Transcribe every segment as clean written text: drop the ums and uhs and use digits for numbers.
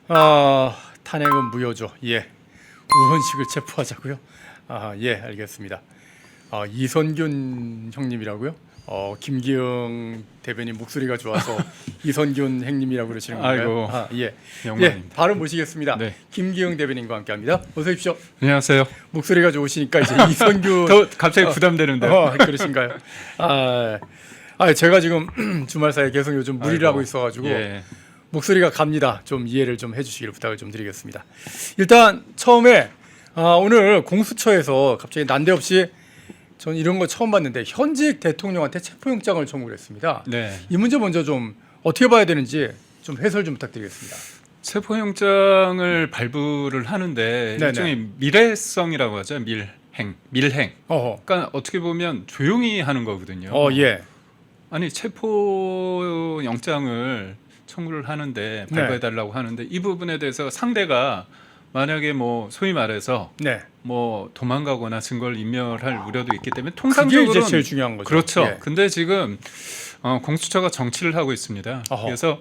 탄핵은 무효죠. 예, 우헌식을 체포하자고요. 예, 알겠습니다. 이선균 형님이라고요? 김기영 대변인 목소리가 좋아서 이선균 형님이라고 그러시는 건가요? 아이고, 예, 영광입니다. 바로 모시겠습니다. 네. 김기영 대변인과 함께합니다. 어서 오십시오. 안녕하세요. 목소리가 좋으시니까 이제 이선균 더 갑자기 부담되는데요. 그러신가요? 제가 지금 주말 사이에 계속 요즘 무리를 하고 있어가지고 예. 목소리가 갑니다. 좀 이해를 좀 해주시기를 부탁을 좀 드리겠습니다. 일단 처음에 오늘 공수처에서 갑자기 난데없이 전 이런 거 처음 봤는데 현직 대통령한테 체포영장을 청구를 했습니다. 네. 이 문제 먼저 좀 어떻게 봐야 되는지 좀 해설 좀 부탁드리겠습니다. 체포영장을 발부를 하는데 네네. 일종의 미래성이라고 하죠. 밀행. 어허. 그러니까 어떻게 보면 조용히 하는 거거든요. 예. 아니 체포영장을 청구를 하는데 발부해달라고 하는데 이 부분에 대해서 상대가 만약에 뭐 소위 말해서 네. 뭐 도망가거나 증거를 인멸할 우려도 있기 때문에 그게 통상적으로 이제 제일 중요한 거죠. 그렇죠. 예. 근데 지금 공수처가 정치를 하고 있습니다. 어허. 그래서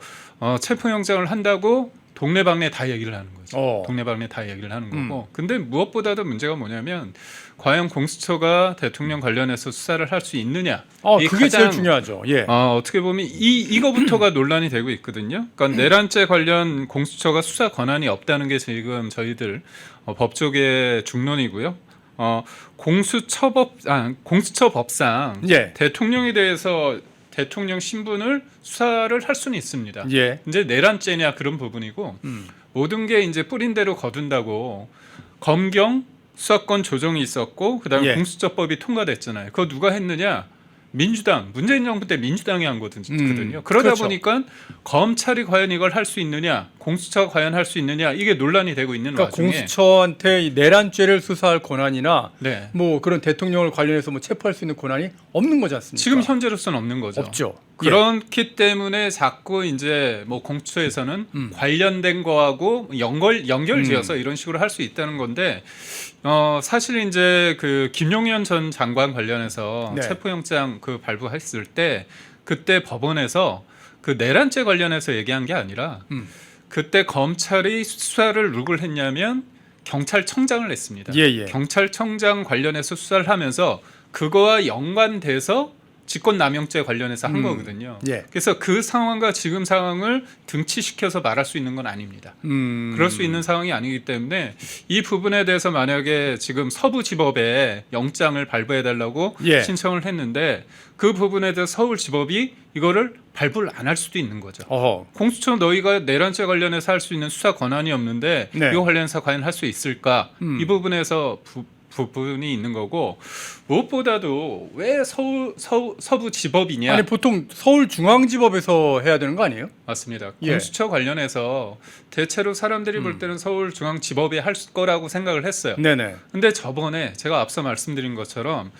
체포영장을 한다고 동네방네 다 얘기를 하는 거죠. 어. 동네방네 다 얘기를 하는 거고. 근데 무엇보다도 문제가 뭐냐면 과연 공수처가 대통령 관련해서 수사를 할 수 있느냐. 이 그게 제일 가장, 중요하죠. 예. 어떻게 보면 이거부터가 논란이 되고 있거든요. 그러니까 내란죄 관련 공수처가 수사 권한이 없다는 게 지금 저희들 법조계 중론이고요. 공수처법상 예. 대통령에 대해서 대통령 신분을 수사를 할 수는 있습니다. 예. 이제 내란죄냐 그런 부분이고 모든 게 이제 뿌린 대로 거둔다고 검경 수사권 조정이 있었고 그다음에 예. 공수처법이 통과됐잖아요. 그거 누가 했느냐? 민주당, 문재인 정부 때 민주당이 한 거거든요. 그러다 그렇죠. 보니까 검찰이 과연 이걸 할 수 있느냐, 공수처가 과연 할 수 있느냐 이게 논란이 되고 있는 그러니까 와중에 공수처한테 이 내란죄를 수사할 권한이나 네. 뭐 그런 대통령을 관련해서 뭐 체포할 수 있는 권한이 없는 거지 않습니까? 지금 현재로서는 없는 거죠. 없죠. 그렇기 때문에 자꾸 이제 뭐 공수처에서는 관련된 거하고 연결지어서 이런 식으로 할 수 있다는 건데 사실 이제 그 김용현 전 장관 관련해서 네. 체포영장 그 발부했을 때 그때 법원에서 그 내란죄 관련해서 얘기한 게 아니라 그때 검찰이 수사를 누굴 했냐면 경찰청장을 했습니다. 예. 경찰청장 관련해서 수사를 하면서 그거와 연관돼서 직권남용죄 관련해서 한 거거든요. 예. 그래서 그 상황과 지금 상황을 등치시켜서 말할 수 있는 건 아닙니다. 그럴 수 있는 상황이 아니기 때문에 이 부분에 대해서 만약에 지금 서부지법에 영장을 발부해달라고 예. 신청을 했는데 그 부분에 대해서 서울지법이 이거를 발부를 안 할 수도 있는 거죠. 어허. 공수처 너희가 내란죄 관련해서 할 수 있는 수사 권한이 없는데 네. 이거 관련해서 과연 할 수 있을까? 이 부분에서 부분이 있는 거고 무엇보다도 왜 서부지법이냐? 아니 보통 서울중앙지법에서 해야 되는 거 아니에요? 맞습니다. 예. 공수처 관련해서 대체로 사람들이 볼 때는 서울중앙지법이 할 거라고 생각을 했어요. 네네. 근데 저번에 제가 앞서 말씀드린 것처럼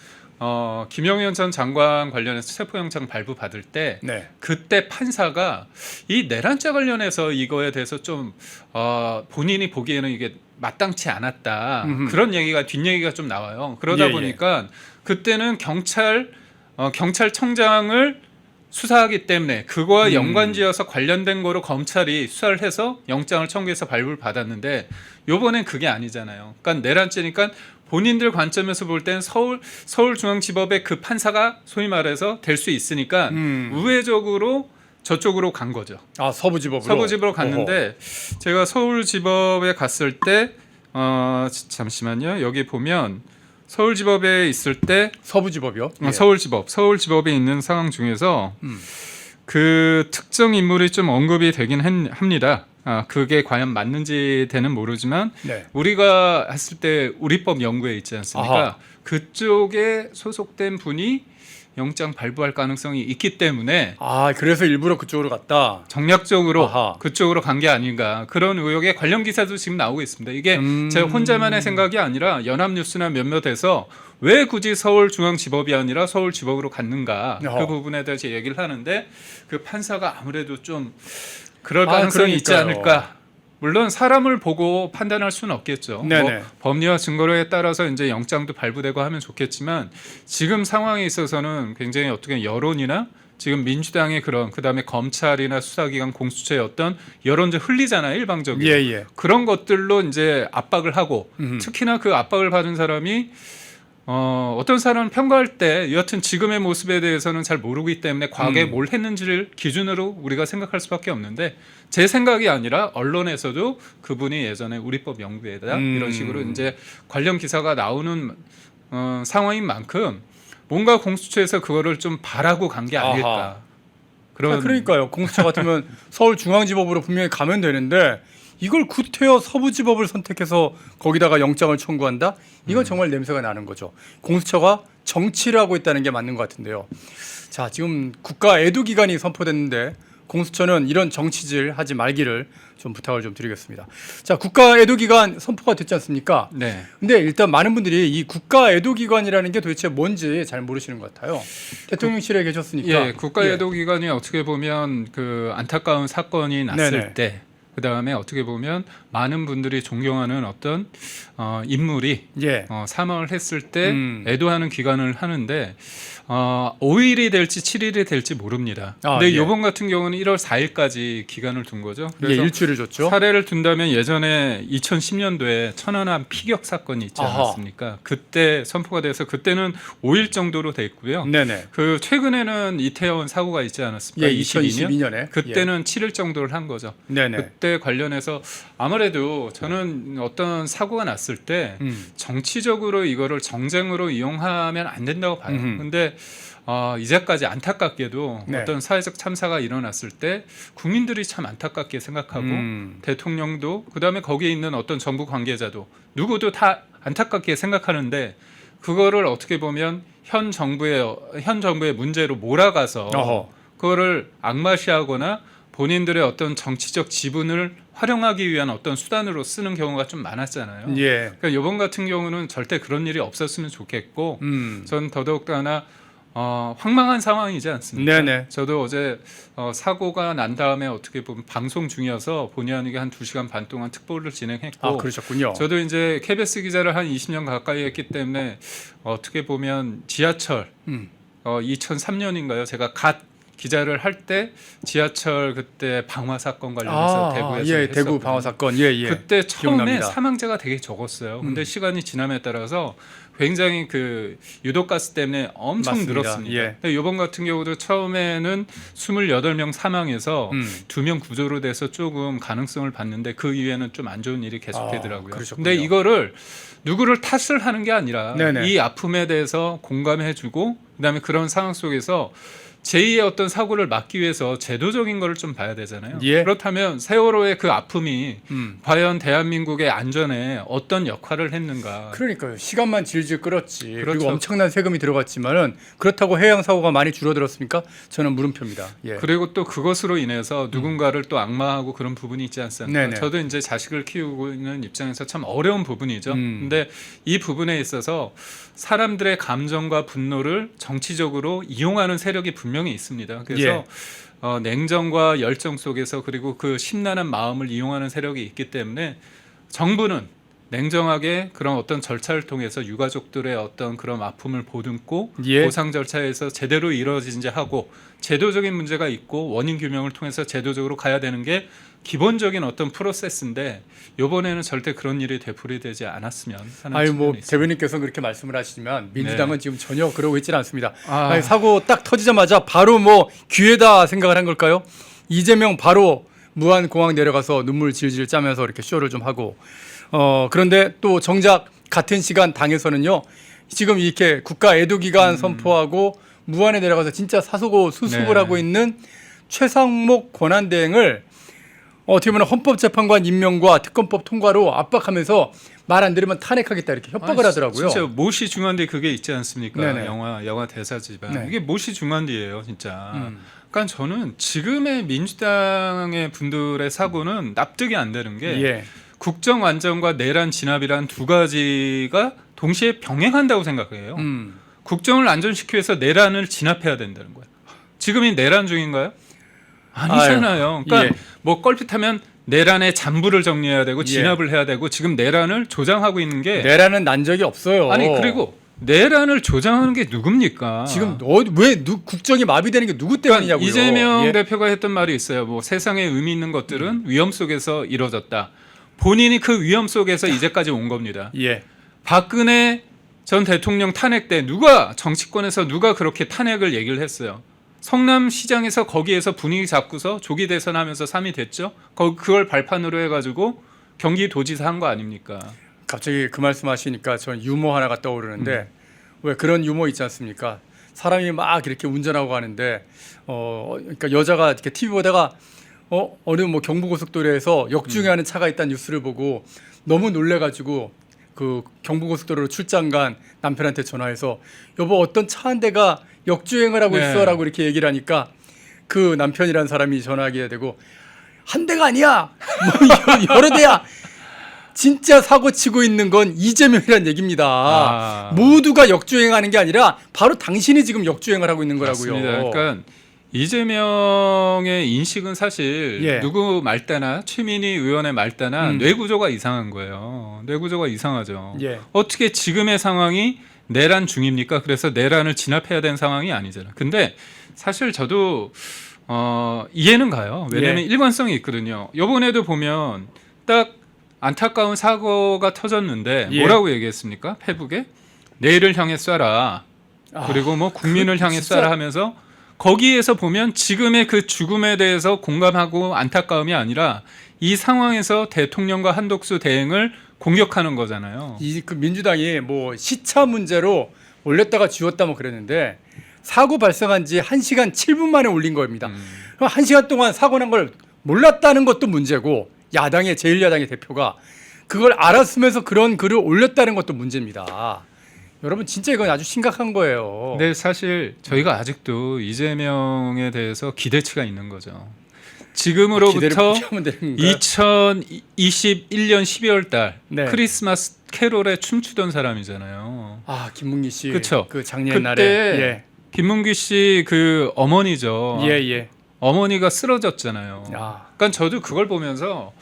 김용현 전 장관 관련해서 체포영장 발부 받을 때 네. 그때 판사가 이 내란죄 관련해서 이거에 대해서 좀 본인이 보기에는 이게 마땅치 않았다 그런 얘기가 뒷얘기가 좀 나와요. 그러다 예. 보니까 그때는 경찰청장을 수사하기 때문에 그거와 연관지어서 관련된 거로 검찰이 수사를 해서 영장을 청구해서 발부를 받았는데 요번엔 그게 아니잖아요. 그러니까 내란죄니까 본인들 관점에서 볼 때는 서울중앙지법의 그 판사가 소위 말해서 될 수 있으니까 우회적으로 저쪽으로 간 거죠. 서부지법으로 갔는데 제가 서울지법에 갔을 때 잠시만요. 여기 보면 서울지법에 있을 때 서부지법이요? 예. 서울지법에 있는 상황 중에서 그 특정 인물이 좀 언급이 되긴 합니다. 그게 과연 맞는지는 모르지만 네. 우리가 했을 때 우리법 연구회 있지 않습니까? 아하. 그쪽에 소속된 분이 영장 발부할 가능성이 있기 때문에 그래서 일부러 그쪽으로 갔다. 정략적으로 아하. 그쪽으로 간 게 아닌가 그런 의혹의 관련 기사도 지금 나오고 있습니다. 이게 제 혼자만의 생각이 아니라 연합뉴스나 몇몇에서 왜 굳이 서울중앙지법이 아니라 서울지법으로 갔는가 어허. 그 부분에 대해서 얘기를 하는데 그 판사가 아무래도 좀 그럴 가능성이 있지 그러니까요. 않을까. 물론 사람을 보고 판단할 수는 없겠죠. 뭐 네네. 법리와 증거에 따라서 이제 영장도 발부되고 하면 좋겠지만 지금 상황에 있어서는 굉장히 어떻게 여론이나 지금 민주당의 그다음에 검찰이나 수사기관 공수처의 어떤 여론이 흘리잖아요, 일방적으로. 예. 그런 것들로 이제 압박을 하고 음. 특히나 그 압박을 받은 사람이 어떤 사람은 평가할 때 여하튼 지금의 모습에 대해서는 잘 모르기 때문에 과거에 뭘 했는지를 기준으로 우리가 생각할 수밖에 없는데 제 생각이 아니라 언론에서도 그분이 예전에 우리법 연구회다 이런 식으로 이제 관련 기사가 나오는 상황인 만큼 뭔가 공수처에서 그거를 좀 바라고 간 게 아닐까. 아하. 그런 그러니까요. 공수처 같으면 서울중앙지법으로 분명히 가면 되는데 이걸 구태여 서부지법을 선택해서 거기다가 영장을 청구한다? 이건 정말 냄새가 나는 거죠. 공수처가 정치를 하고 있다는 게 맞는 것 같은데요. 자, 지금 국가 애도기간이 선포됐는데 공수처는 이런 정치질 하지 말기를 좀 부탁을 좀 드리겠습니다. 자, 국가 애도기간 선포가 됐지 않습니까? 네. 근데 일단 많은 분들이 이 국가 애도기관이라는 게 도대체 뭔지 잘 모르시는 것 같아요. 대통령실에 계셨으니까. 예, 국가애도기관이 어떻게 보면 그 안타까운 사건이 났을 네네. 때, 그 다음에 어떻게 보면 많은 분들이 존경하는 어떤 인물이 예. 사망을 했을 때 음. 애도하는 기간을 하는데 5일이 될지 7일이 될지 모릅니다. 아, 근데 예. 이번 같은 경우는 1월 4일까지 기간을 둔 거죠. 예, 그래서 일주일을 줬죠. 사례를 둔다면 예전에 2010년도에 천안함 피격 사건이 있지 아하. 않았습니까? 그때 선포가 돼서 그때는 5일 정도로 돼 있고요. 네네. 그 최근에는 이태원 사고가 있지 않았습니까? 예, 2022년에. 예. 그때는 7일 정도를 한 거죠. 네네. 그때 관련해서 아무래도 저는 어떤 사고가 났을 때 정치적으로 이거를 정쟁으로 이용하면 안 된다고 봐요. 음흠. 근데 이제까지 안타깝게도 네. 어떤 사회적 참사가 일어났을 때 국민들이 참 안타깝게 생각하고 대통령도 그다음에 거기에 있는 어떤 정부 관계자도 누구도 다 안타깝게 생각하는데 그거를 어떻게 보면 현 정부의 문제로 몰아가서 어허. 그거를 악마시하거나 본인들의 어떤 정치적 지분을 활용하기 위한 어떤 수단으로 쓰는 경우가 좀 많았잖아요. 예. 그러니까 이번 같은 경우는 절대 그런 일이 없었으면 좋겠고 전 더더욱다나 황망한 상황이지 않습니까? 네네. 저도 어제 사고가 난 다음에 어떻게 보면 방송 중이어서 본의 아니게 한 2시간 반 동안 특보를 진행했고 아, 그러셨군요. 저도 이제 KBS 기자를 한 20년 가까이 했기 때문에 어떻게 보면 지하철 2003년인가요? 제가 갓 기자를 할 때 지하철 그때 방화 사건 관련해서 대구에서 예, 대구 했었거든요. 방화 사건. 예, 예. 그때 처음에 기억납니다. 사망자가 되게 적었어요. 근데 시간이 지남에 따라서 굉장히 그 유독가스 때문에 엄청 맞습니다. 늘었습니다. 예. 근데 이번 같은 경우도 처음에는 28명 사망해서 2명 구조로 돼서 조금 가능성을 봤는데 그 이후에는 좀 안 좋은 일이 계속되더라고요. 그러셨군요. 근데 이거를 누구를 탓을 하는 게 아니라 네네. 이 아픔에 대해서 공감해주고 그다음에 그런 상황 속에서 제2의 어떤 사고를 막기 위해서 제도적인 거를 좀 봐야 되잖아요. 예. 그렇다면 세월호의 그 아픔이 음. 과연 대한민국의 안전에 어떤 역할을 했는가. 그러니까요. 시간만 질질 끌었지. 그렇죠. 그리고 엄청난 세금이 들어갔지만은 그렇다고 해양 사고가 많이 줄어들었습니까? 저는 물음표입니다. 예. 그리고 또 그것으로 인해서 누군가를 또 악마하고 그런 부분이 있지 않습니까? 네네. 저도 이제 자식을 키우고 있는 입장에서 참 어려운 부분이죠. 근데 이 부분에 있어서 사람들의 감정과 분노를 정치적으로 이용하는 세력이 분명히 있습니다. 그래서 냉정과 열정 속에서 그리고 그 심란한 마음을 이용하는 세력이 있기 때문에 정부는 냉정하게 그런 어떤 절차를 통해서 유가족들의 어떤 그런 아픔을 보듬고 예. 보상 절차에서 제대로 이루어진지 하고 제도적인 문제가 있고 원인 규명을 통해서 제도적으로 가야 되는 게 기본적인 어떤 프로세스인데 이번에는 절대 그런 일이 되풀이되지 않았으면 하는 아유, 뭐 측면이 있습니다. 대변인께서 그렇게 말씀을 하시지만 민주당은 지금 전혀 그러고 있지는 않습니다. 아. 아니, 사고 딱 터지자마자 바로 뭐 기회다 생각을 한 걸까요? 이재명 바로 무안공항 내려가서 눈물 질질 짜면서 이렇게 쇼를 좀 하고 그런데 또 정작 같은 시간 당에서는요 지금 이렇게 국가 애도기간 선포하고 무안에 내려가서 진짜 사소고 수습을 네. 하고 있는 최상목 권한대행을 어떻게 보면 헌법재판관 임명과 특검법 통과로 압박하면서 말 안 들으면 탄핵하겠다 이렇게 협박을 하더라고요. 진짜 못이 중요한데 그게 있지 않습니까? 네네. 영화 대사지만 네. 이게 못이 중요한데예요, 진짜. 그러니까 저는 지금의 민주당의 분들의 사고는 납득이 안 되는 게 예. 국정 완전과 내란 진압이란 두 가지가 동시에 병행한다고 생각해요. 국정을 안전시키기 위해서 내란을 진압해야 된다는 거예요. 지금이 내란 중인가요? 아니잖아요. 그러니까 예. 뭐 껄핏하면 내란의 잔부를 정리해야 되고 진압을 해야 되고 지금 내란을 조장하고 있는 게 내란은 난 적이 없어요. 아니 그리고 내란을 조장하는 게 누굽니까? 지금 왜 국정이 마비되는 게 누구 때문이냐고요. 이재명 예. 대표가 했던 말이 있어요. 뭐 세상에 의미 있는 것들은 위험 속에서 이루어졌다. 본인이 그 위험 속에서 이제까지 온 겁니다. 예. 박근혜 전 대통령 탄핵 때 누가 정치권에서 누가 그렇게 탄핵을 얘기를 했어요. 성남시장에서 거기에서 분위기 잡고서 조기 대선하면서 3위 됐죠. 그걸 발판으로 해가지고 경기도지사 한 거 아닙니까? 갑자기 그 말씀하시니까 전 유머 하나가 떠오르는데 왜 그런 유머 있지 않습니까? 사람이 막 이렇게 운전하고 가는데 그러니까 여자가 이렇게 TV 보다가 어느 뭐 경부고속도로에서 역주행하는 차가 있다는 뉴스를 보고 너무 놀래가지고 그 경부고속도로 출장 간 남편한테 전화해서 여보 어떤 차 한 대가 역주행을 하고 네. 있어라고 이렇게 얘기를 하니까 그 남편이라는 사람이 전화하게 되고 한 대가 아니야 뭐 여러 대야. 진짜 사고 치고 있는 건 이재명이란 얘기입니다. 모두가 역주행하는 게 아니라 바로 당신이 지금 역주행을 하고 있는 거라고요. 맞습니다. 그러니까 이재명의 인식은 사실 예. 누구 말 때나 최민희 의원의 말 때나 음. 뇌구조가 이상한 거예요. 뇌구조가 이상하죠. 예. 어떻게 지금의 상황이 내란 중입니까? 그래서 내란을 진압해야 되는 상황이 아니잖아요. 근데 사실 저도 이해는 가요. 왜냐하면 예. 일관성이 있거든요. 이번에도 보면 딱 안타까운 사고가 터졌는데 예. 뭐라고 얘기했습니까? 페북에 내일을 향해 쏴라. 그리고 뭐 국민을 향해 진짜- 쏴라 하면서 거기에서 보면 지금의 그 죽음에 대해서 공감하고 안타까움이 아니라 이 상황에서 대통령과 한독수 대행을 공격하는 거잖아요. 그 민주당이 뭐 시차 문제로 올렸다가 지웠다 뭐 그랬는데 사고 발생한 지 1시간 7분 만에 올린 겁니다. 그럼 1시간 동안 사고 난 걸 몰랐다는 것도 문제고 야당의 제1야당의 대표가 그걸 알았으면서 그런 글을 올렸다는 것도 문제입니다. 여러분 진짜 이건 아주 심각한 거예요. 근데 사실 저희가 아직도 이재명에 대해서 기대치가 있는 거죠. 기대를 지금으로부터 포기하면 되는 거예요. 2021년 12월 달 네. 크리스마스 캐롤에 춤추던 사람이잖아요. 아 김문기 씨, 그쵸. 그 작년 그때 날에 김문기 씨 그 어머니죠. 예. 어머니가 쓰러졌잖아요. 아. 그러니까 저도 그걸 보면서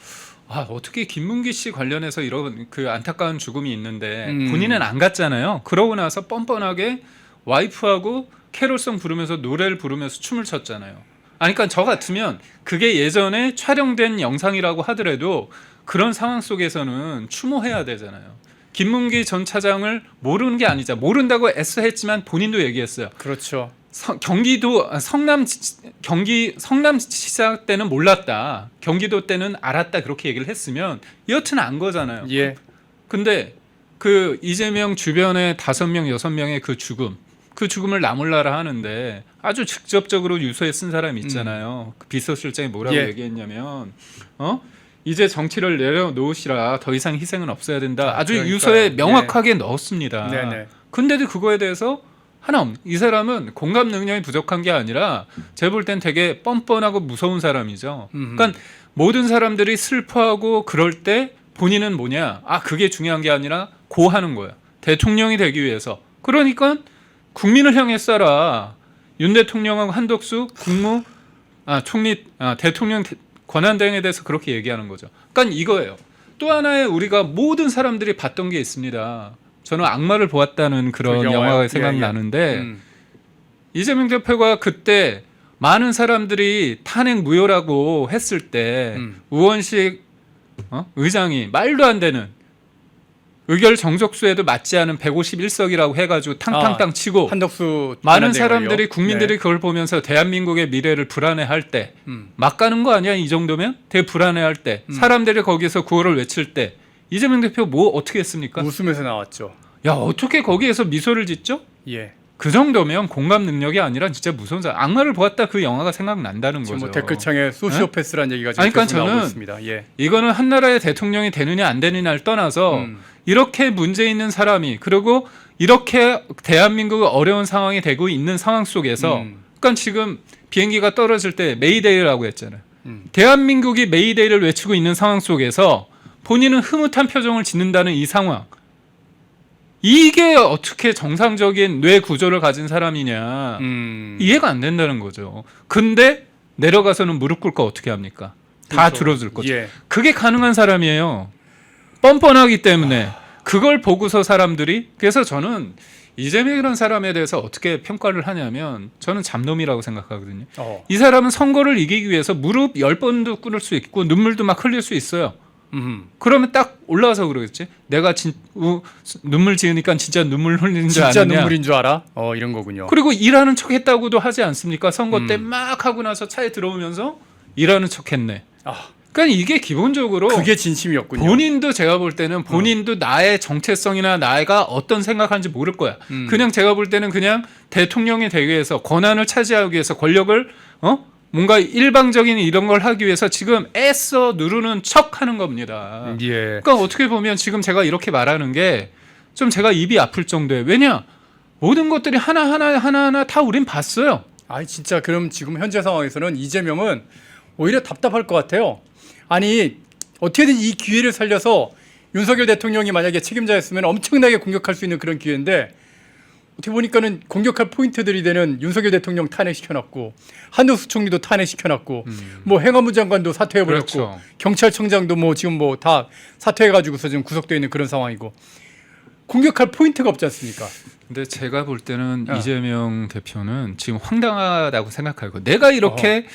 어떻게 김문기 씨 관련해서 이런 그 안타까운 죽음이 있는데 본인은 안 갔잖아요. 그러고 나서 뻔뻔하게 와이프하고 캐롤송 부르면서 노래를 부르면서 춤을 췄잖아요. 그러니까 저 같으면 그게 예전에 촬영된 영상이라고 하더라도 그런 상황 속에서는 추모해야 되잖아요. 김문기 전 차장을 모르는 게 아니죠. 모른다고 애써했지만 본인도 얘기했어요. 그렇죠. 경기도 성남시장 때는 몰랐다. 경기도 때는 알았다. 그렇게 얘기를 했으면 여튼 안 거잖아요. 예. 근데 그 이재명 주변에 5명, 6명의 그 죽음을 나몰라라 하는데 아주 직접적으로 유서에 쓴 사람이 있잖아요. 그 비서실장이 뭐라고 예. 얘기했냐면 이제 정치를 내려놓으시라. 더 이상 희생은 없어야 된다. 아주 그러니까요. 유서에 명확하게 넣었습니다. 네네. 근데도 그거에 대해서 하나 없는. 이 사람은 공감 능력이 부족한 게 아니라 제가 볼 땐 되게 뻔뻔하고 무서운 사람이죠. 그러니까 모든 사람들이 슬퍼하고 그럴 때 본인은 뭐냐? 그게 중요한 게 아니라 고하는 거야. 대통령이 되기 위해서. 그러니까 국민을 향해 쏴라. 윤 대통령하고 한덕수 총리 대통령 권한대행에 대해서 그렇게 얘기하는 거죠. 그러니까 이거예요. 또 하나의 우리가 모든 사람들이 봤던 게 있습니다. 저는 악마를 보았다는 그런 그 영화요? 영화가 생각나는데 음. 이재명 대표가 그때 많은 사람들이 탄핵 무효라고 했을 때 우원식 의장이 말도 안 되는 의결 정족수에도 맞지 않은 151석이라고 해가지고 탕탕탕 치고 한덕수 많은 권한대행을요? 사람들이 국민들이 그걸 보면서 대한민국의 미래를 불안해할 때 막 가는 거 아니야 이 정도면? 되게 불안해할 때 사람들이 거기서 구호를 외칠 때 이재명 대표 뭐 어떻게 했습니까? 웃으면서 나왔죠. 야 어떻게 거기에서 미소를 짓죠? 예. 그 정도면 공감 능력이 아니라 진짜 무서운 사람. 악마를 보았다 그 영화가 생각난다는 지금 거죠. 뭐 댓글창에 소시오패스라는 얘기가 지금 그러니까 계속 나오고 저는 있습니다. 예. 이거는 한 나라의 대통령이 되느냐 안 되느냐를 떠나서 이렇게 문제 있는 사람이 그리고 이렇게 대한민국이 어려운 상황이 되고 있는 상황 속에서 그러니까 지금 비행기가 떨어질 때 메이데이라고 했잖아요. 대한민국이 메이데이를 외치고 있는 상황 속에서 본인은 흐뭇한 표정을 짓는다는 이 상황. 이게 어떻게 정상적인 뇌 구조를 가진 사람이냐. 이해가 안 된다는 거죠. 근데 내려가서는 무릎 꿇고 어떻게 합니까? 다 그렇죠. 들어줄 거죠. 예. 그게 가능한 사람이에요. 뻔뻔하기 때문에. 그걸 보고서 사람들이 그래서 저는 이재명이라는 사람에 대해서 어떻게 평가를 하냐면 저는 잡놈이라고 생각하거든요. 이 사람은 선거를 이기기 위해서 무릎 10번도 꿇을 수 있고 눈물도 막 흘릴 수 있어요. 그러면 딱 올라와서 그러겠지. 내가 눈물 지으니까 진짜 눈물 흘리는 줄 아느냐. 진짜 눈물인 줄 알아? 이런 거군요. 그리고 일하는 척 했다고도 하지 않습니까? 선거 때 막 하고 나서 차에 들어오면서 일하는 척 했네. 그러니까 이게 기본적으로 그게 진심이었군요. 본인도 제가 볼 때는 본인도 나의 정체성이나 나가 어떤 생각하는지 모를 거야. 그냥 제가 볼 때는 그냥 대통령이 되기 위해서 권한을 차지하기 위해서 권력을 뭔가 일방적인 이런 걸 하기 위해서 지금 애써 누르는 척 하는 겁니다. 예. 그러니까 어떻게 보면 지금 제가 이렇게 말하는 게 좀 제가 입이 아플 정도예요. 왜냐? 모든 것들이 하나하나 다 우린 봤어요. 진짜 그럼 지금 현재 상황에서는 이재명은 오히려 답답할 것 같아요. 아니 어떻게든 이 기회를 살려서 윤석열 대통령이 만약에 책임자였으면 엄청나게 공격할 수 있는 그런 기회인데 어떻게 보니까는 공격할 포인트들이 되는 윤석열 대통령 탄핵시켜놨고 한덕수 총리도 탄핵시켜놨고 뭐 행안부 장관도 사퇴해버렸고 그렇죠. 경찰청장도 뭐 지금 뭐 다 사퇴해가지고서 지금 구속되어 있는 그런 상황이고 공격할 포인트가 없지 않습니까? 근데 제가 볼 때는 이재명 대표는 지금 황당하다고 생각하고 내가 이렇게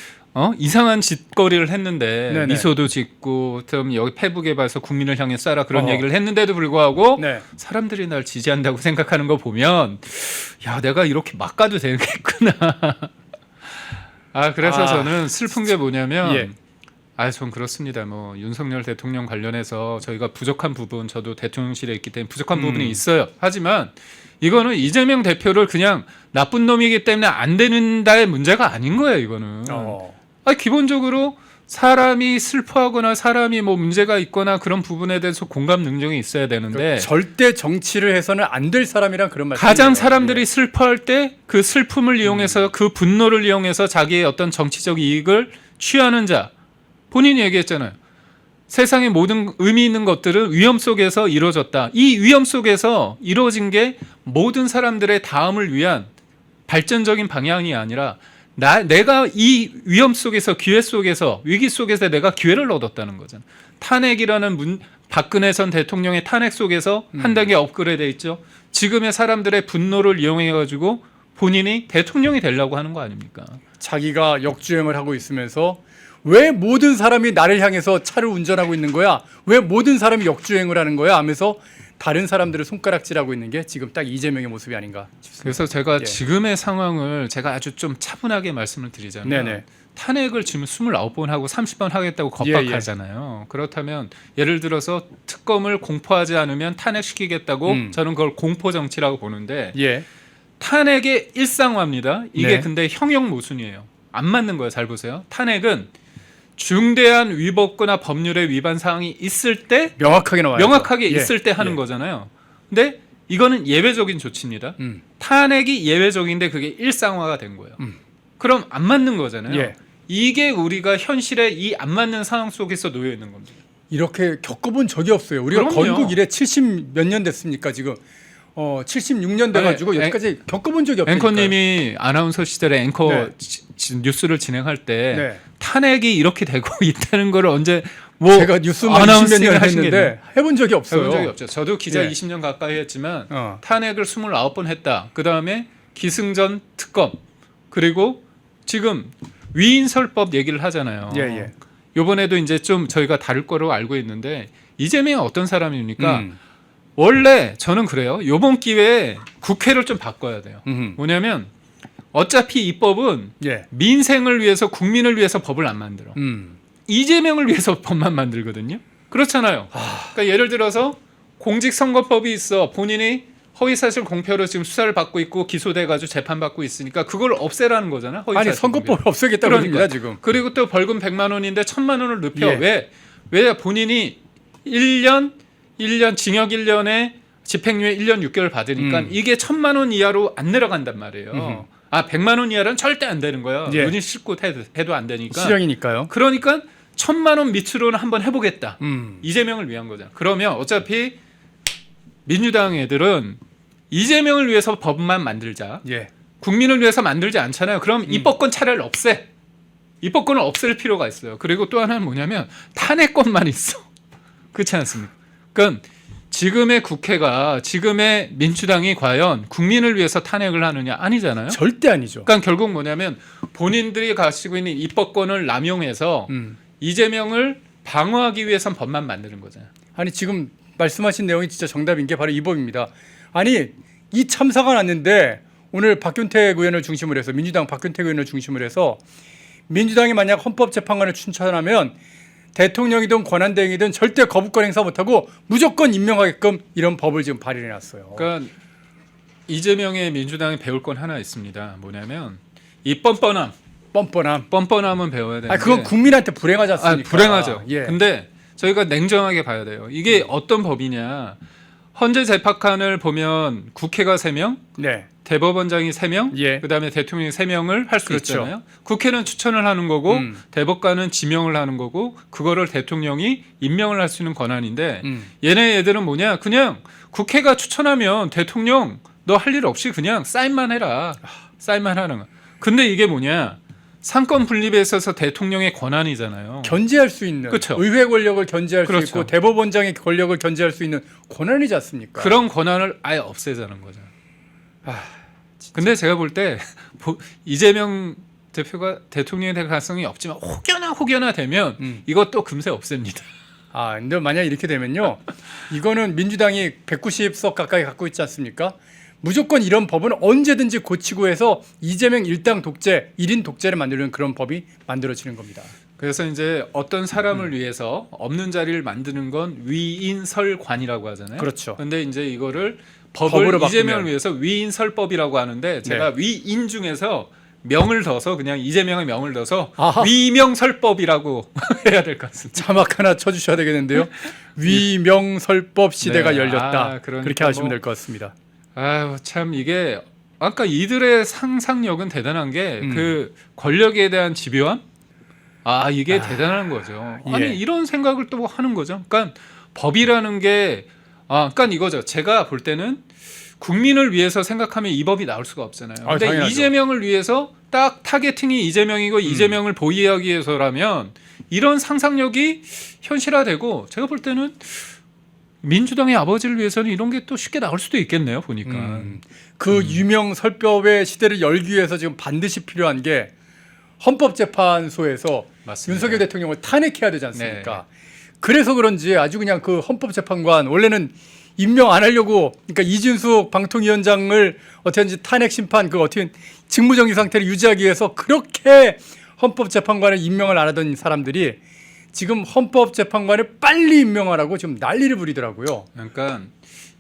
이상한 짓거리를 했는데 네네. 미소도 짓고 좀 여기 페북에봐서 국민을 향해 쏴라 그런 얘기를 했는데도 불구하고 네. 사람들이 날 지지한다고 생각하는 거 보면 야 내가 이렇게 막 가도 되겠구나. 그래서 저는 슬픈 게 뭐냐면 예. 전 그렇습니다. 뭐 윤석열 대통령 관련해서 저희가 부족한 부분 저도 대통령실에 있기 때문에 부족한 부분이 있어요. 하지만 이거는 이재명 대표를 그냥 나쁜 놈이기 때문에 안 되는다의 문제가 아닌 거예요. 이거는 기본적으로 사람이 슬퍼하거나 사람이 뭐 문제가 있거나 그런 부분에 대해서 공감 능력이 있어야 되는데 절대 정치를 해서는 안 될 사람이란 그런 말씀. 가장 사람들이 슬퍼할 때 그 슬픔을 이용해서 그 분노를 이용해서 자기의 어떤 정치적 이익을 취하는 자 본인이 얘기했잖아요. 세상의 모든 의미 있는 것들은 위험 속에서 이루어졌다. 이 위험 속에서 이루어진 게 모든 사람들의 다음을 위한 발전적인 방향이 아니라 내가 이 위험 속에서 기회 속에서 위기 속에서 내가 기회를 얻었다는 거잖아요. 탄핵이라는 박근혜 전 대통령의 탄핵 속에서 한 단계 업그레이드 있죠. 지금의 사람들의 분노를 이용해 가지고 본인이 대통령이 되려고 하는 거 아닙니까? 자기가 역주행을 하고 있으면서 왜 모든 사람이 나를 향해서 차를 운전하고 있는 거야? 왜 모든 사람이 역주행을 하는 거야? 하면서 다른 사람들을 손가락질하고 있는 게 지금 딱 이재명의 모습이 아닌가 싶습니다. 그래서 제가 지금의 상황을 제가 아주 좀 차분하게 말씀을 드리자면 네네. 탄핵을 지금 29번 하고 30번 하겠다고 겁박하잖아요. 그렇다면 예를 들어서 특검을 공포하지 않으면 탄핵시키겠다고 저는 그걸 공포 정치라고 보는데 탄핵의 일상화입니다. 이게 네. 근데 형용 모순이에요. 안 맞는 거예요. 잘 보세요. 탄핵은 중대한 위법거나 법률의 위반 사항이 있을 때 명확하게 나와요. 명확하게 있을 때 하는 거잖아요. 근데 이거는 예외적인 조치입니다. 탄핵이 예외적인데 그게 일상화가 된 거예요. 그럼 안 맞는 거잖아요. 이게 우리가 현실에 이 안 맞는 상황 속에서 놓여 있는 겁니다. 이렇게 겪어본 적이 없어요. 우리가 그럼요. 건국 이래 70 몇 년 됐습니까 지금? 76년 돼가지고 여기까지 겪어본 적이 없어요. 앵커님이 아나운서 시절에 앵커 뉴스를 진행할 때 탄핵이 이렇게 되고 있다는 걸 언제 뭐 제가 뉴스만 20몇 년 했는데 해본 적이 없어요. 해본 적이 없죠. 저도 기자 20년 가까이 했지만 탄핵을 29번 했다. 그다음에 기승전 특검 그리고 지금 위인설법 얘기를 하잖아요. 이번에도 이제 좀 저희가 다를 거로 알고 있는데 이재명이 어떤 사람입니까? 원래 저는 그래요. 이번 기회에 국회를 좀 바꿔야 돼요. 뭐냐면 어차피 이 법은 민생을 위해서 국민을 위해서 법을 안 만들어. 이재명을 위해서 법만 만들거든요. 그렇잖아요. 그러니까 예를 들어서 공직선거법이 있어. 본인이 허위사실 공표로 지금 수사를 받고 있고 기소돼가지고 재판받고 있으니까 그걸 없애라는 거잖아. 아니 선거법을 없애겠다고 합니다 지금. 그리고 또 벌금 100만 원인데 1000만 원을 높여. 왜 본인이 1년 징역 1년에 집행유예 1년 6개월 받으니까 이게 1000만 원 이하로 안 내려간단 말이에요. 100만 원 이하는 절대 안 되는 거야. 눈이 씻고 해도 안 되니까. 실형이니까요. 그러니까 1000만 원 밑으로는 한번 해보겠다. 이재명을 위한 거잖아. 그러면 어차피 민주당 애들은 이재명을 위해서 법만 만들자. 국민을 위해서 만들지 않잖아요. 그럼 입법권 차라리 없애. 입법권을 없앨 필요가 있어요. 그리고 또 하나는 뭐냐면 탄핵권만 있어. 그렇지 않습니까? 그러니까 지금의 국회가 지금의 민주당이 과연 국민을 위해서 탄핵을 하느냐 아니잖아요. 절대 아니죠. 그러니까 결국 뭐냐면 본인들이 가지고 있는 입법권을 남용해서 이재명을 방어하기 위해선 법만 만드는 거잖아요. 아니 지금 말씀하신 내용이 진짜 정답인 게 바로 이 법입니다. 아니 이 참사가 났는데 오늘 박균택 의원을 중심으로 해서 민주당 박균택 의원을 중심으로 해서 민주당이 만약 헌법재판관을 추천하면 대통령이든 권한대행이든 절대 거부권 행사 못하고 무조건 임명하게끔 이런 법을 지금 발의해놨어요. 그러니까 이재명의 민주당이 배울 건 하나 있습니다. 뭐냐면 이 뻔뻔함은 배워야 되는데. 그건 국민한테 불행하지 않습니까? 불행하죠. 예. 근데 저희가 냉정하게 봐야 돼요. 이게 어떤 법이냐. 헌재 재판관을 보면 국회가 3명, 네. 대법원장이 3명, 예. 그다음에 대통령이 3명을 할 수 그렇죠. 있잖아요. 국회는 추천을 하는 거고 대법관은 지명을 하는 거고 그거를 대통령이 임명을 할 수 있는 권한인데 얘네들은 뭐냐? 그냥 국회가 추천하면 대통령 너 할 일 없이 그냥 사인만 해라. 사인만 하는 거. 근데 이게 뭐냐? 상권 분립에 있어서 대통령의 권한이잖아요. 견제할 수 있는 그렇죠. 의회 권력을 견제할 그렇죠. 수 있고 대법원장의 권력을 견제할 수 있는 권한이지 않습니까? 그런 권한을 아예 없애자는 거죠. 근데 제가 볼 때 이재명 대표가 대통령이 될 가능성이 없지만 혹여나 되면 이것도 금세 없앱니다. 근데 만약 이렇게 되면요, 이거는 민주당이 190석 가까이 갖고 있지 않습니까? 무조건 이런 법은 언제든지 고치고 해서 이재명 일당 독재, 1인 독재를 만드는 그런 법이 만들어지는 겁니다. 그래서 이제 어떤 사람을 위해서 없는 자리를 만드는 건 위인설관이라고 하잖아요. 그렇죠. 근데 이제 이거를 법으로 법을 이재명을 바꾸면. 위해서 위인설법이라고 하는데 제가 네. 위인 중에서 명을 넣어서 그냥 이재명의 명을 넣어서 아하. 위명설법이라고 해야 될 것 같습니다. 자막 하나 쳐주셔야 되겠는데요. 위명설법 시대가 네. 열렸다. 그러니까 그렇게 하시면 뭐- 될 것 같습니다. 아유 참 이게 아까 이들의 상상력은 대단한 게 그 권력에 대한 집요함 이게 대단한 거죠. 아니 예. 이런 생각을 또 하는 거죠. 그러니까 법이라는 게 그러니까 이거죠. 제가 볼 때는 국민을 위해서 생각하면 이 법이 나올 수가 없잖아요. 근데 당연하죠. 이재명을 위해서 딱 타겟팅이 이재명이고 이재명을 보위하기 위해서라면 이런 상상력이 현실화되고 제가 볼 때는 민주당의 아버지를 위해서는 이런 게 또 쉽게 나올 수도 있겠네요. 보니까. 그 유명 설법의 시대를 열기 위해서 지금 반드시 필요한 게 헌법재판소에서 맞습니다. 윤석열 대통령을 탄핵해야 되지 않습니까? 그래서 그런지 아주 그냥 그 헌법재판관 원래는 임명 안 하려고 그러니까 이준숙 방통위원장을 어떻게든지 탄핵 심판 그 어떻게 직무정지 상태를 유지하기 위해서 그렇게 헌법재판관을 임명을 안 하던 사람들이 지금 헌법재판관을 빨리 임명하라고 지금 난리를 부리더라고요. 그러니까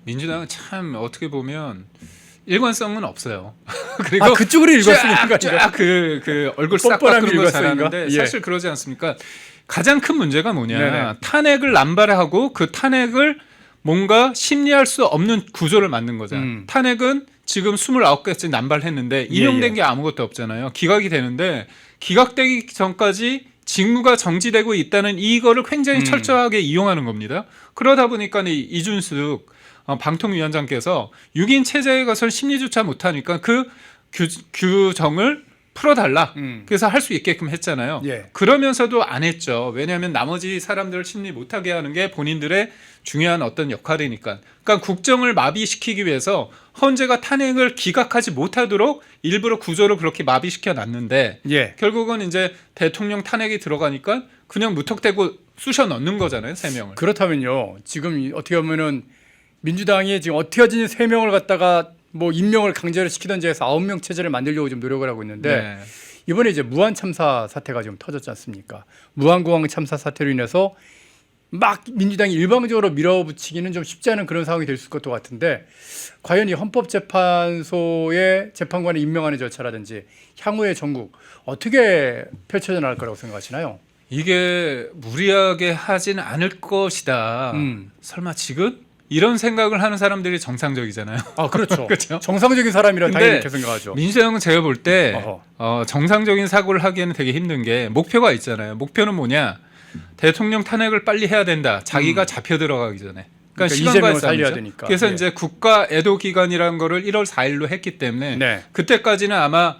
민주당은 참 어떻게 보면 일관성은 없어요. 그리고 그쪽으로 읽었으니까 그 얼굴 싹 뻔뻔함이 바꾸는 거 읽었으니까. 잘하는데 예. 사실 그러지 않습니까? 가장 큰 문제가 뭐냐? 네네. 탄핵을 남발하고 그 탄핵을 뭔가 심리할 수 없는 구조를 만든 거잖아요. 탄핵은 지금 29개째 남발했는데 인용된 게 아무것도 없잖아요. 기각이 되는데 기각되기 전까지 직무가 정지되고 있다는 이거를 굉장히 철저하게 이용하는 겁니다. 그러다 보니까 이준숙 방통위원장께서 6인 체제에 가서 심리조차 못하니까 그 규정을 풀어달라. 그래서 할 수 있게끔 했잖아요. 예. 그러면서도 안 했죠. 왜냐하면 나머지 사람들을 심리 못하게 하는 게 본인들의 중요한 어떤 역할이니까. 그러니까 국정을 마비시키기 위해서 헌재가 탄핵을 기각하지 못하도록 일부러 구조를 그렇게 마비시켜 놨는데 예. 결국은 이제 대통령 탄핵이 들어가니까 그냥 무턱대고 쑤셔 넣는 거잖아요. 3명을. 그렇다면요. 지금 어떻게 보면은 민주당이 지금 어떻게 하든지 3명을 갖다가 뭐 임명을 강제로 시키던지 해서 9명 체제를 만들려고 좀 노력을 하고 있는데 네. 이번에 이제 무한 참사 사태가 좀 터졌지 않습니까? 무한공항 참사 사태로 인해서 막 민주당이 일방적으로 밀어붙이기는 좀 쉽지 않은 그런 상황이 될 것도 같은데 과연 이 헌법재판소의 재판관을 임명하는 절차라든지 향후의 전국 어떻게 펼쳐져 나갈 거라고 생각하시나요? 이게 무리하게 하진 않을 것이다. 설마 지금? 이런 생각을 하는 사람들이 정상적이잖아요. 그렇죠. 그렇죠? 정상적인 사람이라 당연히 근데 이렇게 생각하죠. 민주당은 제가 볼 때 정상적인 사고를 하기에는 되게 힘든 게 목표가 있잖아요. 목표는 뭐냐? 대통령 탄핵을 빨리 해야 된다. 자기가 잡혀 들어가기 전에. 그러니까 시간과의 이재명을 살려야 싸움이죠. 되니까. 그래서 예. 이제 국가 애도 기간이라는 거를 1월 4일로 했기 때문에 네. 그때까지는 아마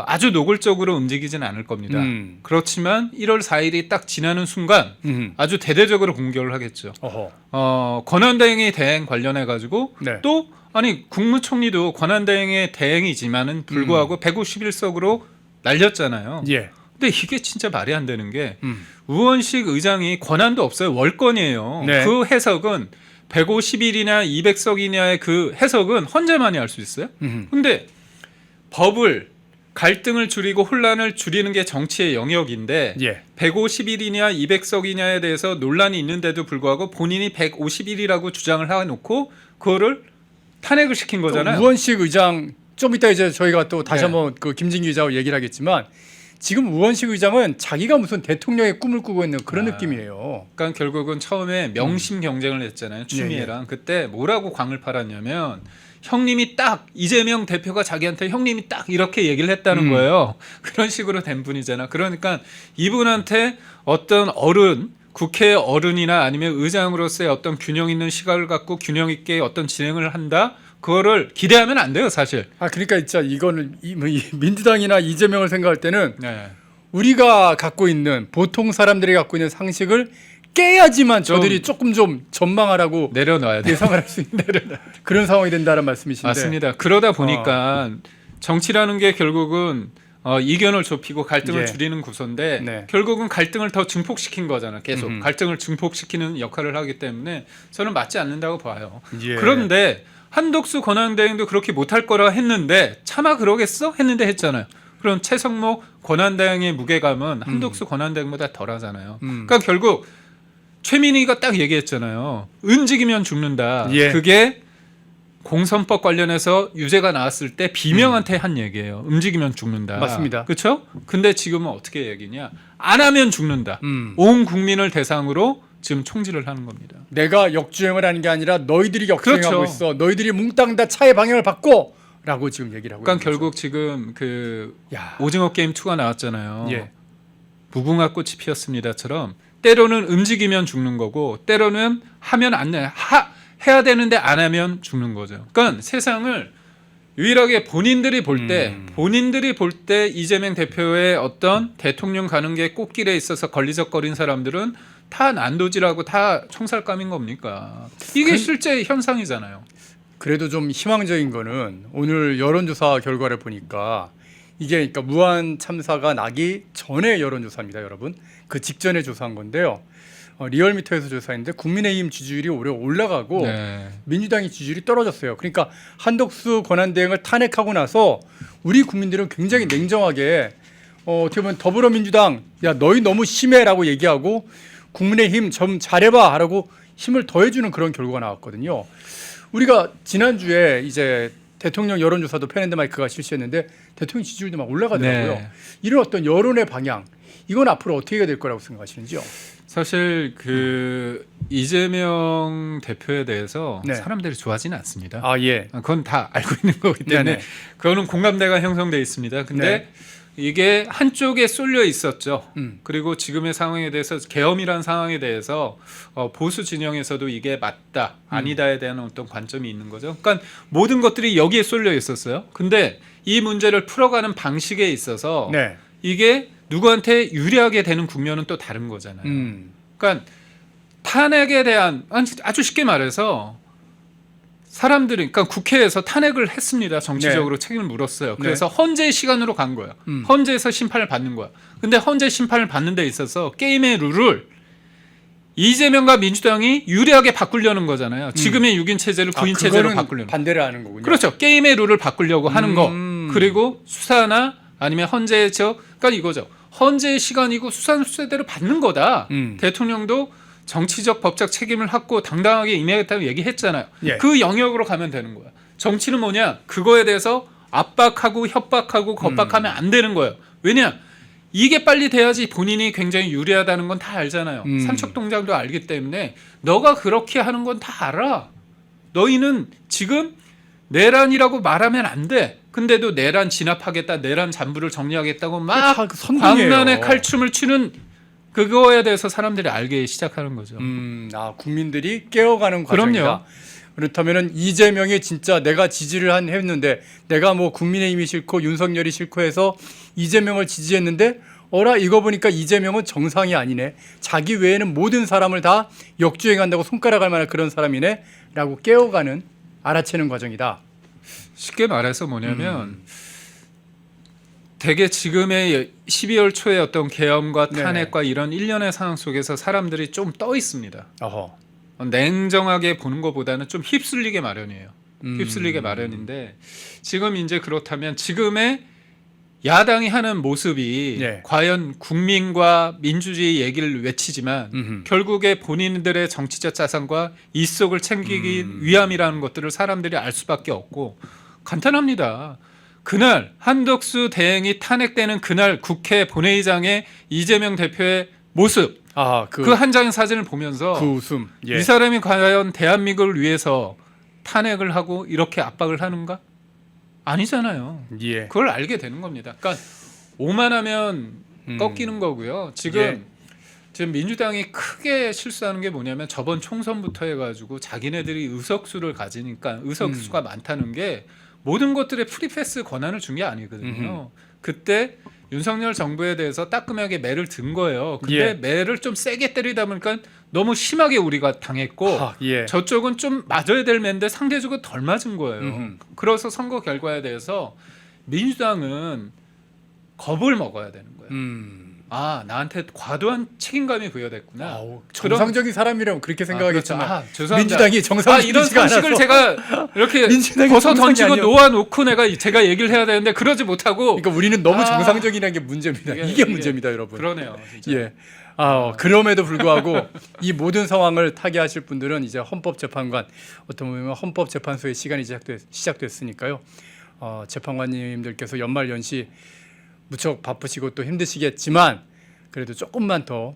아주 노골적으로 움직이지는 않을 겁니다. 그렇지만 1월 4일이 딱 지나는 순간 아주 대대적으로 공격을 하겠죠. 어허. 권한대행의 대행 관련해 가지고 네. 또 아니 국무총리도 권한대행의 대행이지만은 불구하고 151석으로 날렸잖아요. 예. 근데 이게 진짜 말이 안 되는 게 음. 우원식 의장이 권한도 없어요. 월권이에요. 네. 그 해석은 150일이냐 200석이냐의 그 해석은 헌재만이 할 수 있어요. 근데 법을 갈등을 줄이고 혼란을 줄이는 게 정치의 영역인데 예. 150일이냐 200석이냐에 대해서 논란이 있는데도 불구하고 본인이 151이라고 주장을 해놓고 그거를 탄핵을 시킨 거잖아요. 우원식 의장 좀 이따 이제 저희가 또 다시 네. 한번 그 김진기 기자하고 얘기를 하겠지만 지금 우원식 의장은 자기가 무슨 대통령의 꿈을 꾸고 있는 그런 느낌이에요. 그러니까 결국은 처음에 명심 경쟁을 했잖아요. 추미애랑. 그때 뭐라고 광을 팔았냐면 형님이 딱 이재명 대표가 자기한테 형님이 딱 이렇게 얘기를 했다는 거예요. 그런 식으로 된 분이잖아. 그러니까 이분한테 어떤 어른 국회 어른이나 아니면 의장으로서의 어떤 균형 있는 시각을 갖고 균형 있게 어떤 진행을 한다. 그거를 기대하면 안 돼요, 사실. 그러니까 진짜 이거는 이 민주당이나 이재명을 생각할 때는 네. 우리가 갖고 있는 보통 사람들이 갖고 있는 상식을 깨야지만 저들이 조금 좀 전망하라고 내려놔야 돼요. 예상을 할 수 있는 그런 상황이 된다는 말씀이신데. 맞습니다. 그러다 보니까 정치라는 게 결국은 이견을 좁히고 갈등을 예. 줄이는 구조인데 네. 결국은 결국은 갈등을 더 증폭시킨 거잖아. 계속 갈등을 증폭시키는 역할을 하기 때문에 저는 맞지 않는다고 봐요. 예. 그런데 한덕수 권한대행도 그렇게 못할 거라 했는데 차마 그러겠어? 했는데 했잖아요. 그럼 최성모 권한대행의 무게감은 한덕수 권한대행보다 덜하잖아요. 그러니까 결국 최민희가 딱 얘기했잖아요. 움직이면 죽는다. 예. 그게 공선법 관련해서 유죄가 나왔을 때 비명한테 한 얘기예요. 움직이면 죽는다. 맞습니다. 그렇죠? 근데 지금은 어떻게 얘기냐? 안 하면 죽는다. 온 국민을 대상으로 지금 총질을 하는 겁니다. 내가 역주행을 하는 게 아니라 너희들이 역주행하고 그렇죠. 있어. 너희들이 뭉땅 다 차의 방향을 바꿔. 라고 지금 얘기를 하고 그러니까 있는 거죠. 결국 지금 그 야. 오징어 게임 2가 나왔잖아요. 예. 무궁화 꽃이 피었습니다처럼 때로는 움직이면 죽는 거고 때로는 하면 안 돼. 해야 되는데 안 하면 죽는 거죠. 그러니까 세상을 유일하게 본인들이 볼 때 이재명 대표의 어떤 대통령 가는 게 꽃길에 있어서 걸리적거린 사람들은 다 난도질하고 다 총살감인 겁니까? 이게 실제 현상이잖아요. 그래도 좀 희망적인 거는 오늘 여론조사 결과를 보니까 이게 그러니까 무한 참사가 나기 전에 여론조사입니다, 여러분. 그 직전에 조사한 건데요. 리얼미터에서 조사했는데 국민의힘 지지율이 오히려 올라가고 네. 민주당의 지지율이 떨어졌어요. 그러니까 한덕수 권한대행을 탄핵하고 나서 우리 국민들은 굉장히 냉정하게 어떻게 보면 더불어민주당 야 너희 너무 심해라고 얘기하고 국민의힘 좀 잘해봐라고 힘을 더해주는 그런 결과가 나왔거든요. 우리가 지난주에 이제 대통령 여론조사도 펜앤드마이크가 실시했는데 대통령 지지율도 막 올라가더라고요. 네. 이런 어떤 여론의 방향 이건 앞으로 어떻게 될 거라고 생각하시는지요? 사실 그 이재명 대표에 대해서 네. 사람들이 좋아하지는 않습니다. 아 예. 그건 다 알고 있는 거기 때문에 네네. 그거는 공감대가 형성돼 있습니다. 근데 네. 이게 한쪽에 쏠려 있었죠. 음. 그리고 지금의 상황에 대해서 계엄이라는 상황에 대해서 보수 진영에서도 이게 맞다 아니다에 대한 어떤 관점이 있는 거죠. 그러니까 모든 것들이 여기에 쏠려 있었어요. 근데 이 문제를 풀어가는 방식에 있어서 네. 이게 누구한테 유리하게 되는 국면은 또 다른 거잖아요. 그러니까 탄핵에 대한 아주 쉽게 말해서 사람들이 그러니까 국회에서 탄핵을 했습니다. 정치적으로 책임을 물었어요. 그래서 헌재 시간으로 간 거예요. 헌재에서 심판을 받는 거야. 근데 헌재 심판을 받는 데 있어서 게임의 룰을 이재명과 민주당이 유리하게 바꾸려는 거잖아요. 지금의 6인 체제를 9인 체제로 바꾸려는. 반대를 하는 거군요. 그렇죠. 게임의 룰을 바꾸려고 하는 거. 그리고 수사나 아니면 헌재의 그러니까 이거죠. 헌재의 시간이고 수사는 수사대로 받는 거다. 대통령도 정치적 법적 책임을 갖고 당당하게 임해야겠다고 얘기했잖아요. 예. 그 영역으로 가면 되는 거야. 정치는 뭐냐? 그거에 대해서 압박하고 협박하고 겁박하면 안 되는 거예요. 왜냐? 이게 빨리 돼야지 본인이 굉장히 유리하다는 건 다 알잖아요. 삼척동장도 알기 때문에 너가 그렇게 하는 건 다 알아. 너희는 지금 내란이라고 말하면 안 돼. 근데도 내란 진압하겠다, 내란 잔부를 정리하겠다고 막 선동이에요. 광란의 칼춤을 추는 그거에 대해서 사람들이 알기 시작하는 거죠. 국민들이 깨어가는 과정이다. 그럼요. 그렇다면은 이재명이 진짜 내가 지지를 했는데 내가 뭐 국민의힘이 싫고 윤석열이 싫고 해서 이재명을 지지했는데 어라 이거 보니까 이재명은 정상이 아니네. 자기 외에는 모든 사람을 다 역주행한다고 손가락할 만한 그런 사람이네. 라고 깨어가는 알아채는 과정이다. 쉽게 말해서 뭐냐면 되게 지금의 12월 초에 어떤 계엄과 네네. 탄핵과 이런 일련의 상황 속에서 사람들이 좀 떠 있습니다. 어허. 냉정하게 보는 것보다는 좀 휩쓸리게 마련이에요. 휩쓸리게 마련인데 지금 이제 그렇다면 지금의 야당이 하는 모습이 네. 과연 국민과 민주주의 얘기를 외치지만 결국에 본인들의 정치적 자산과 이속을 챙기기 위함이라는 것들을 사람들이 알 수밖에 없고 간단합니다. 그날 한덕수 대행이 탄핵되는 그날 국회 본회의장의 이재명 대표의 모습 그 한 장의 사진을 보면서 그 웃음. 예. 이 사람이 과연 대한민국을 위해서 탄핵을 하고 이렇게 압박을 하는가? 아니잖아요. 예. 그걸 알게 되는 겁니다. 그러니까 오만하면 꺾이는 거고요. 지금 민주당이 크게 실수하는 게 뭐냐면 저번 총선부터 해가지고 자기네들이 의석수를 가지니까 의석수가 많다는 게 모든 것들에 프리패스 권한을 준 게 아니거든요. 그때 윤석열 정부에 대해서 따끔하게 매를 든 거예요. 근데 매를 좀 세게 때리다 보니까 너무 심하게 우리가 당했고 저쪽은 좀 맞아야 될 매인데 상대적으로 덜 맞은 거예요. 그래서 선거 결과에 대해서 민주당은 겁을 먹어야 되는 거예요. 아, 나한테 과도한 책임감이 부여됐구나. 정상적인 사람이라면 그렇게 생각하겠지만 죄송합니다. 민주당이 정상적이지가 이런 상식을 않아서. 제가 이렇게 벗어 던지고 놓아놓고 제가 얘기를 해야 되는데 그러지 못하고 그러니까 우리는 너무 정상적이라는 게 문제입니다. 이게 문제입니다, 여러분. 그러네요. 진짜. 예. 그럼에도 불구하고 이 모든 상황을 타개하실 분들은 이제 헌법재판관 어떤 보면 헌법재판소의 시간이 시작됐으니까요. 재판관님들께서 연말 연시 무척 바쁘시고 또 힘드시겠지만 그래도 조금만 더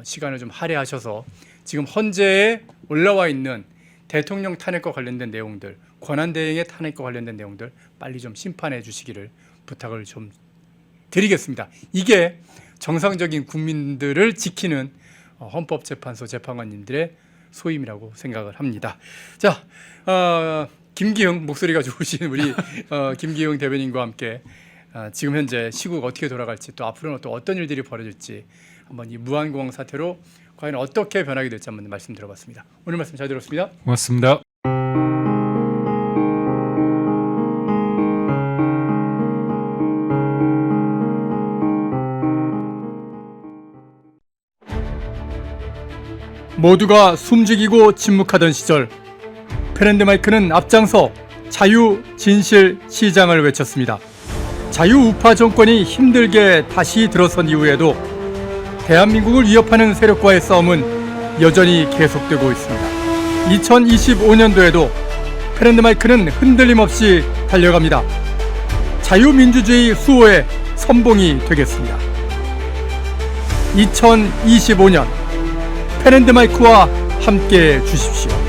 시간을 좀 할애하셔서 지금 헌재에 올라와 있는 대통령 탄핵과 관련된 내용들, 권한대행의 탄핵과 관련된 내용들 빨리 좀 심판해 주시기를 부탁을 좀 드리겠습니다. 이게 정상적인 국민들을 지키는 헌법재판소 재판관님들의 소임이라고 생각을 합니다. 자, 김기흥 목소리가 좋으신 우리 김기흥 대변인과 함께 지금 현재 시국 어떻게 돌아갈지 또 앞으로는 또 어떤 일들이 벌어질지 한번 이 무한공항 사태로 과연 어떻게 변하게 될지 한번 말씀 들어봤습니다. 오늘 말씀 잘 들었습니다. 고맙습니다. 모두가 숨죽이고 침묵하던 시절 페렌드마이크는 앞장서 자유, 진실, 시장을 외쳤습니다. 자유우파 정권이 힘들게 다시 들어선 이후에도 대한민국을 위협하는 세력과의 싸움은 여전히 계속되고 있습니다. 2025년도에도 페렌드마이크는 흔들림 없이 달려갑니다. 자유민주주의 수호의 선봉이 되겠습니다. 2025년 페렌드마이크와 함께해 주십시오.